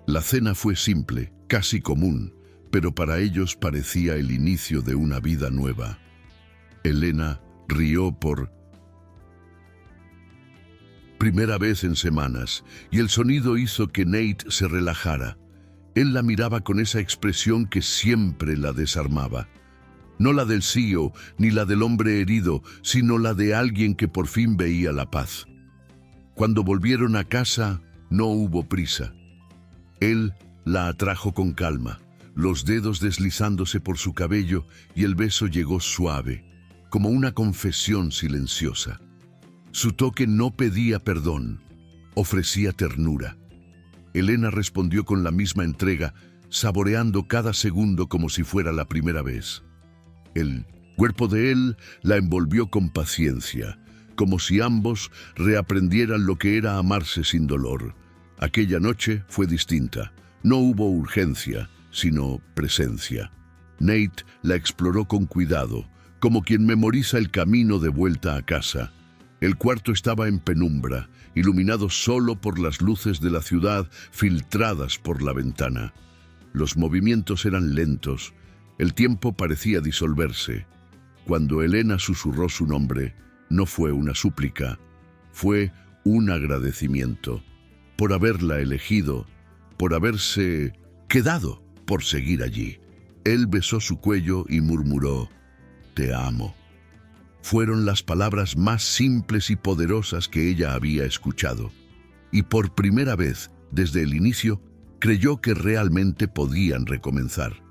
La cena fue simple, casi común, pero para ellos parecía el inicio de una vida nueva. Elena rió por primera vez en semanas, y el sonido hizo que Nate se relajara. Él la miraba con esa expresión que siempre la desarmaba. No la del CEO ni la del hombre herido, sino la de alguien que por fin veía la paz. Cuando volvieron a casa, no hubo prisa. Él la atrajo con calma, los dedos deslizándose por su cabello, y el beso llegó suave, como una confesión silenciosa. Su toque no pedía perdón, ofrecía ternura. Elena respondió con la misma entrega, saboreando cada segundo como si fuera la primera vez. El cuerpo de él la envolvió con paciencia, como si ambos reaprendieran lo que era amarse sin dolor. Aquella noche fue distinta. No hubo urgencia, sino presencia. Nate la exploró con cuidado, como quien memoriza el camino de vuelta a casa. El cuarto estaba en penumbra, iluminado solo por las luces de la ciudad filtradas por la ventana. Los movimientos eran lentos. El tiempo parecía disolverse. Cuando Elena susurró su nombre, no fue una súplica, fue un agradecimiento por haberla elegido, por haberse quedado, por seguir allí. Él besó su cuello y murmuró, «Te amo». Fueron las palabras más simples y poderosas que ella había escuchado. Y por primera vez, desde el inicio, creyó que realmente podían recomenzar.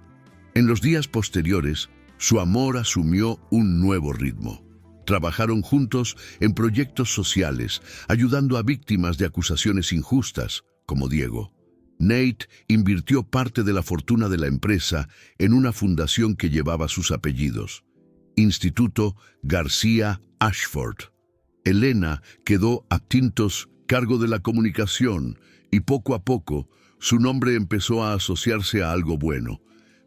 En los días posteriores, su amor asumió un nuevo ritmo. Trabajaron juntos en proyectos sociales, ayudando a víctimas de acusaciones injustas, como Diego. Nate invirtió parte de la fortuna de la empresa en una fundación que llevaba sus apellidos, Instituto García Ashford. Elena quedó a cargo de la comunicación y poco a poco su nombre empezó a asociarse a algo bueno.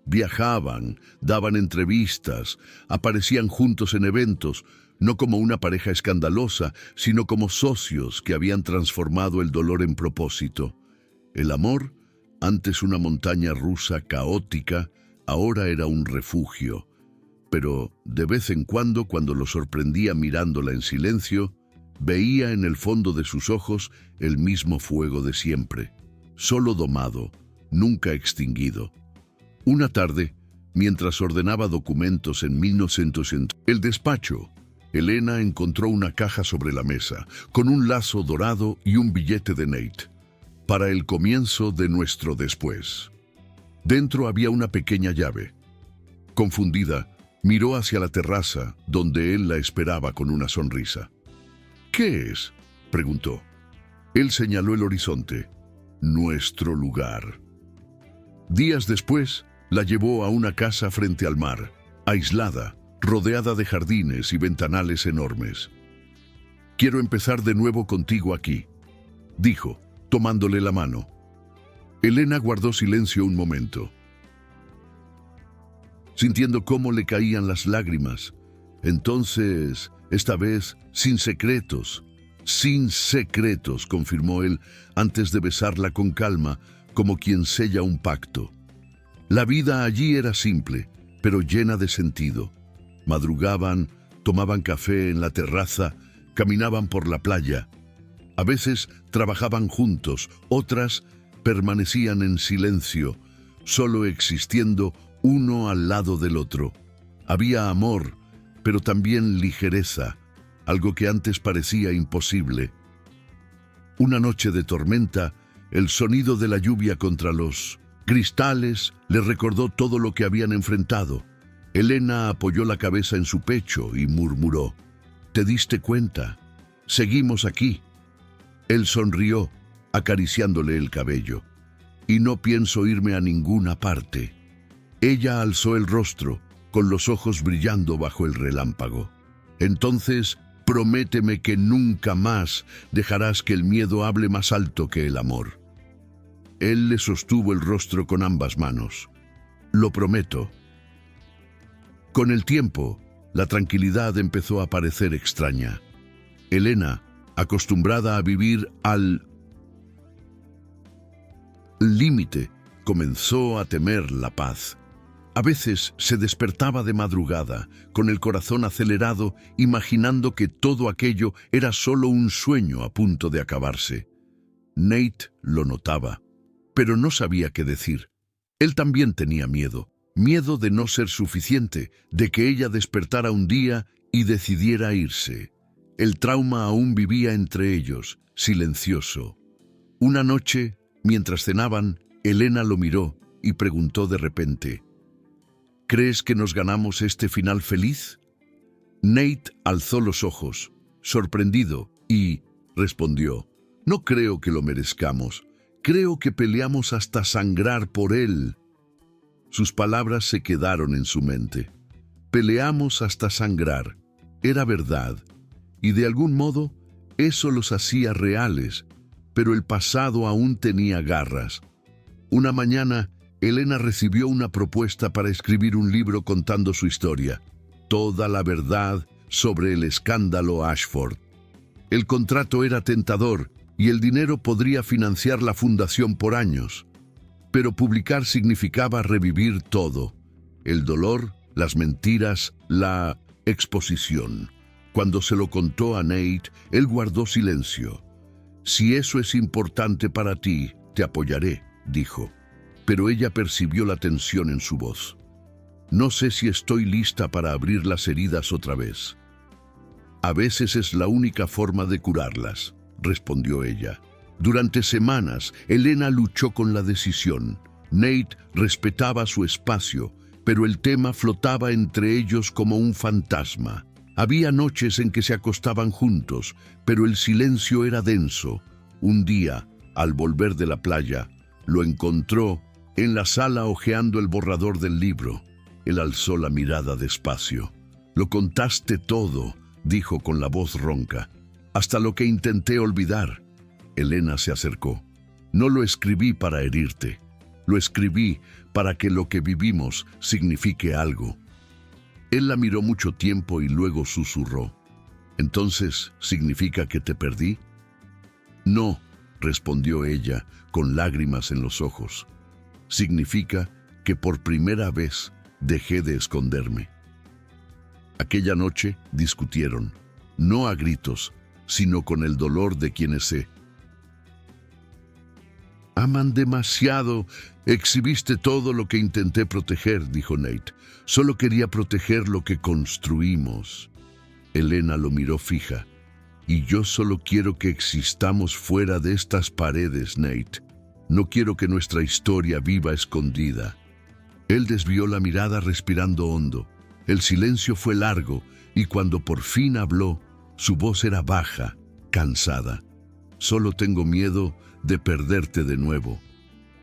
Viajaban, daban entrevistas, aparecían juntos en eventos, no como una pareja escandalosa, sino como socios que habían transformado el dolor en propósito. El amor, antes una montaña rusa caótica, ahora era un refugio. Pero de vez en cuando lo sorprendía mirándola en silencio, veía en el fondo de sus ojos el mismo fuego de siempre, solo domado, nunca extinguido. Una tarde, mientras ordenaba documentos en 1900, el despacho, Elena encontró una caja sobre la mesa, con un lazo dorado y un billete de Nate, para el comienzo de nuestro después. Dentro había una pequeña llave. Confundida, miró hacia la terraza, donde él la esperaba con una sonrisa. «¿Qué es?», preguntó. Él señaló el horizonte. «Nuestro lugar». Días después, la llevó a una casa frente al mar, aislada, rodeada de jardines y ventanales enormes. «Quiero empezar de nuevo contigo aquí», dijo, tomándole la mano. Elena guardó silencio un momento. sintiendo cómo le caían las lágrimas. Entonces, esta vez, sin secretos, confirmó él antes de besarla con calma, como quien sella un pacto. La vida allí era simple, pero llena de sentido. Madrugaban, tomaban café en la terraza, caminaban por la playa. A veces trabajaban juntos, otras permanecían en silencio, solo existiendo uno al lado del otro. Había amor, pero también ligereza, algo que antes parecía imposible. Una noche de tormenta, el sonido de la lluvia contra los cristales le recordó todo lo que habían enfrentado. Elena apoyó la cabeza en su pecho y murmuró: «¿Te diste cuenta? Seguimos aquí». Él sonrió, acariciándole el cabello. «Y no pienso irme a ninguna parte». Ella alzó el rostro, con los ojos brillando bajo el relámpago. «Entonces, prométeme que nunca más dejarás que el miedo hable más alto que el amor». Él le sostuvo el rostro con ambas manos. «Lo prometo». Con el tiempo, la tranquilidad empezó a parecer extraña. Elena, acostumbrada a vivir al límite, comenzó a temer la paz. A veces se despertaba de madrugada, con el corazón acelerado, imaginando que todo aquello era solo un sueño a punto de acabarse. Nate lo notaba, pero no sabía qué decir. Él también tenía miedo de no ser suficiente, de que ella despertara un día y decidiera irse. El trauma aún vivía entre ellos, silencioso. Una noche, mientras cenaban, Elena lo miró y preguntó de repente: «¿Crees que nos ganamos este final feliz?» Nate alzó los ojos, sorprendido, y respondió: «No creo que lo merezcamos. Creo que peleamos hasta sangrar por él». Sus palabras se quedaron en su mente. Peleamos hasta sangrar. Era verdad. Y de algún modo, eso los hacía reales, pero el pasado aún tenía garras. Una mañana, Elena recibió una propuesta para escribir un libro contando su historia, toda la verdad sobre el escándalo Ashford. El contrato era tentador y el dinero podría financiar la fundación por años. Pero publicar significaba revivir todo: el dolor, las mentiras, la exposición. Cuando se lo contó a Nate, él guardó silencio. «Si eso es importante para ti, te apoyaré», dijo. Pero ella percibió la tensión en su voz. «No sé si estoy lista para abrir las heridas otra vez». «A veces es la única forma de curarlas», respondió ella. Durante semanas, Elena luchó con la decisión. Nate respetaba su espacio, pero el tema flotaba entre ellos como un fantasma. Había noches en que se acostaban juntos, pero el silencio era denso. Un día, al volver de la playa, lo encontró en la sala hojeando el borrador del libro. Él alzó la mirada despacio. «Lo contaste todo», dijo con la voz ronca, «hasta lo que intenté olvidar». Elena se acercó. «No lo escribí para herirte. Lo escribí para que lo que vivimos signifique algo». Él la miró mucho tiempo y luego susurró: «¿Entonces significa que te perdí?» «No», respondió ella, con lágrimas en los ojos. «Significa que por primera vez dejé de esconderme». Aquella noche discutieron, no a gritos, sino con el dolor de quienes se aman demasiado. «Exhibiste todo lo que intenté proteger», dijo Nate. «Solo quería proteger lo que construimos». Elena lo miró fija. «Y yo solo quiero que existamos fuera de estas paredes, Nate. No quiero que nuestra historia viva escondida». Él desvió la mirada respirando hondo. El silencio fue largo y cuando por fin habló, su voz era baja, cansada. «Solo tengo miedo de perderte de nuevo».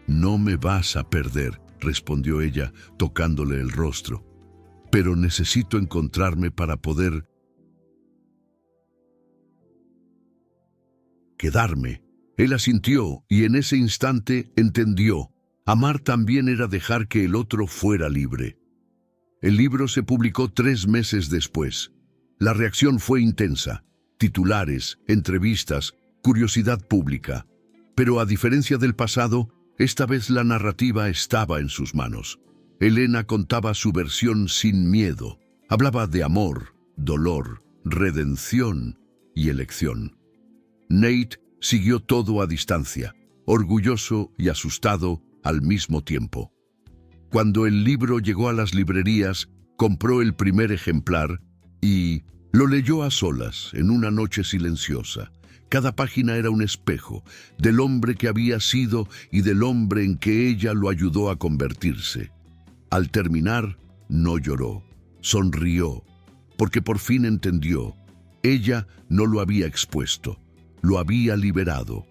«No me vas a perder», respondió ella, tocándole el rostro. «Pero necesito encontrarme para poder quedarme». Él asintió y en ese instante entendió. Amar también era dejar que el otro fuera libre. El libro se publicó 3 meses después. La reacción fue intensa. Titulares, entrevistas, curiosidad pública. Pero a diferencia del pasado, esta vez la narrativa estaba en sus manos. Elena contaba su versión sin miedo. Hablaba de amor, dolor, redención y elección. Nate siguió todo a distancia, orgulloso y asustado al mismo tiempo. Cuando el libro llegó a las librerías, compró el primer ejemplar y lo leyó a solas en una noche silenciosa. Cada página era un espejo del hombre que había sido y del hombre en que ella lo ayudó a convertirse. Al terminar, no lloró, sonrió, porque por fin entendió. Ella no lo había expuesto, lo había liberado.